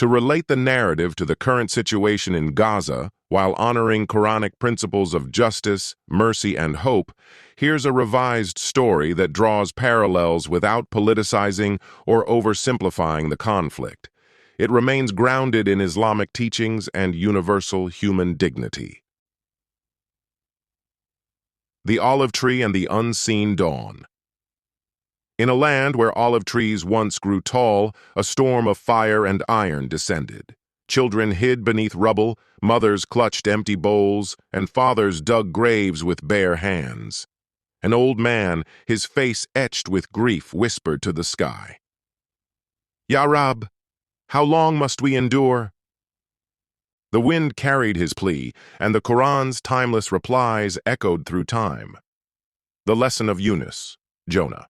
To relate the narrative to the current situation in Gaza, while honoring Quranic principles of justice, mercy, and hope, here's a revised story that draws parallels without politicizing or oversimplifying the conflict. It remains grounded in Islamic teachings and universal human dignity. The Olive Tree and the Unseen Dawn. In a land where olive trees once grew tall, a storm of fire and iron descended. Children hid beneath rubble, mothers clutched empty bowls, and fathers dug graves with bare hands. An old man, his face etched with grief, whispered to the sky, "Ya Rab, how long must we endure?" The wind carried his plea, and the Quran's timeless replies echoed through time. The lesson of Yunus, Jonah.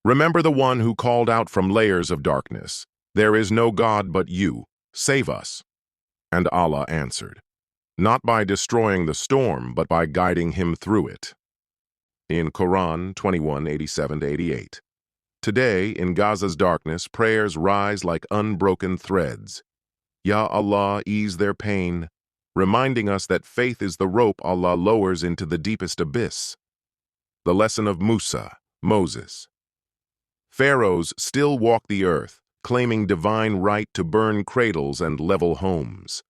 Remember the one who called out from layers of darkness, "There is no God but you, save us." And Allah answered, not by destroying the storm, but by guiding him through it. In Quran 21:87-88. Today, in Gaza's darkness, prayers rise like unbroken threads. Ya Allah, ease their pain, reminding us that faith is the rope Allah lowers into the deepest abyss. The lesson of Musa, Moses. Pharaohs still walk the earth, claiming divine right to burn cradles and level homes.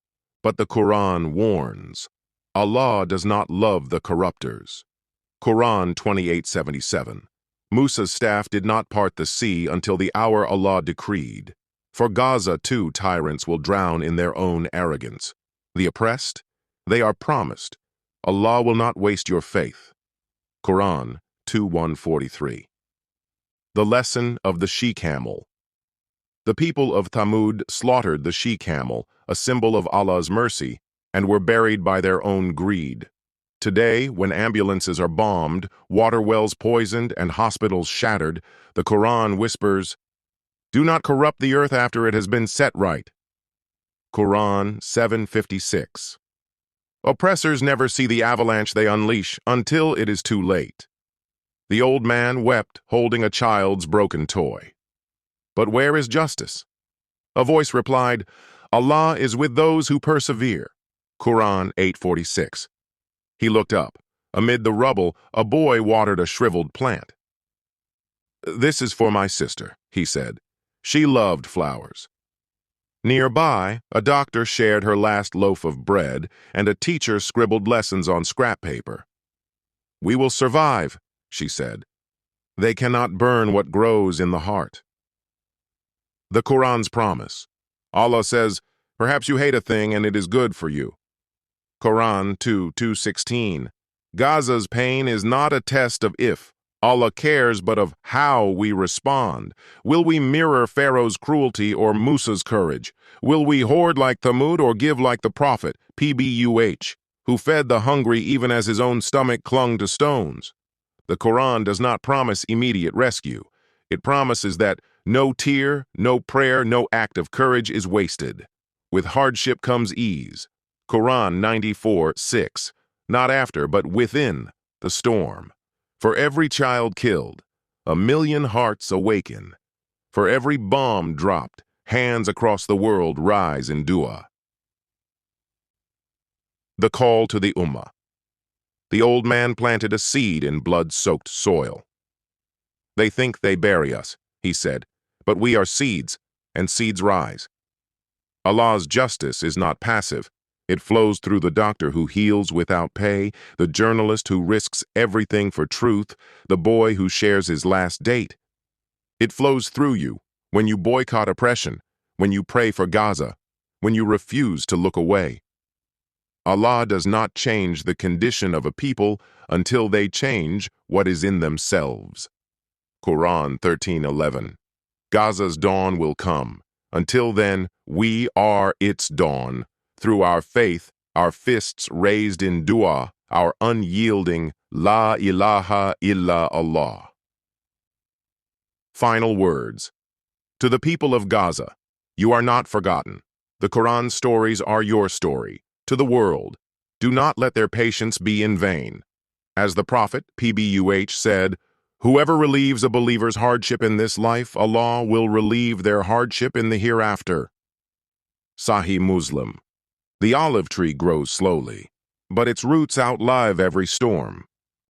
But the Quran warns, Allah does not love the corruptors. Quran 28:77. Musa's staff did not part the sea until the hour Allah decreed. For Gaza, too, tyrants will drown in their own arrogance. The oppressed, they are promised, Allah will not waste your faith. Quran 2:143. The lesson of the she-camel. The people of Thamud slaughtered the she-camel, a symbol of Allah's mercy, and were buried by their own greed. Today, when ambulances are bombed, water wells poisoned, and hospitals shattered, the Quran whispers, "Do not corrupt the earth after it has been set right." Quran 7:56. Oppressors never see the avalanche they unleash until it is too late. The old man wept, holding a child's broken toy. But where is justice? A voice replied, Allah is with those who persevere. Quran 8:46. He looked up. Amid the rubble, a boy watered a shriveled plant. "This is for my sister," he said. She loved flowers. Nearby, a doctor shared her last loaf of bread, and a teacher scribbled lessons on scrap paper. "We will survive," she said. "They cannot burn what grows in the heart." The Quran's promise. Allah says, "Perhaps you hate a thing and it is good for you." Quran 2:216. Gaza's pain is not a test of if Allah cares, but of how we respond. Will we mirror Pharaoh's cruelty or Musa's courage? Will we hoard like Thamud or give like the prophet, PBUH, who fed the hungry even as his own stomach clung to stones? The Quran does not promise immediate rescue. It promises that no tear, no prayer, no act of courage is wasted. With hardship comes ease. Quran 94:6. Not after, but within the storm. For every child killed, 1,000,000 hearts awaken. For every bomb dropped, hands across the world rise in dua. The call to the Ummah. The old man planted a seed in blood-soaked soil. "They think they bury us," he said, "but we are seeds, and seeds rise." Allah's justice is not passive. It flows through the doctor who heals without pay, the journalist who risks everything for truth, the boy who shares his last date. It flows through you when you boycott oppression, when you pray for Gaza, when you refuse to look away. Allah does not change the condition of a people until they change what is in themselves. Quran 13:11. Gaza's dawn will come. Until then, we are its dawn. Through our faith, our fists raised in dua, our unyielding La ilaha illa Allah. Final words. To the people of Gaza, you are not forgotten. The Quran's stories are your story. To the world, do not let their patience be in vain. As the Prophet, PBUH, said, "Whoever relieves a believer's hardship in this life, Allah will relieve their hardship in the hereafter." Sahih Muslim. The olive tree grows slowly, but its roots outlive every storm.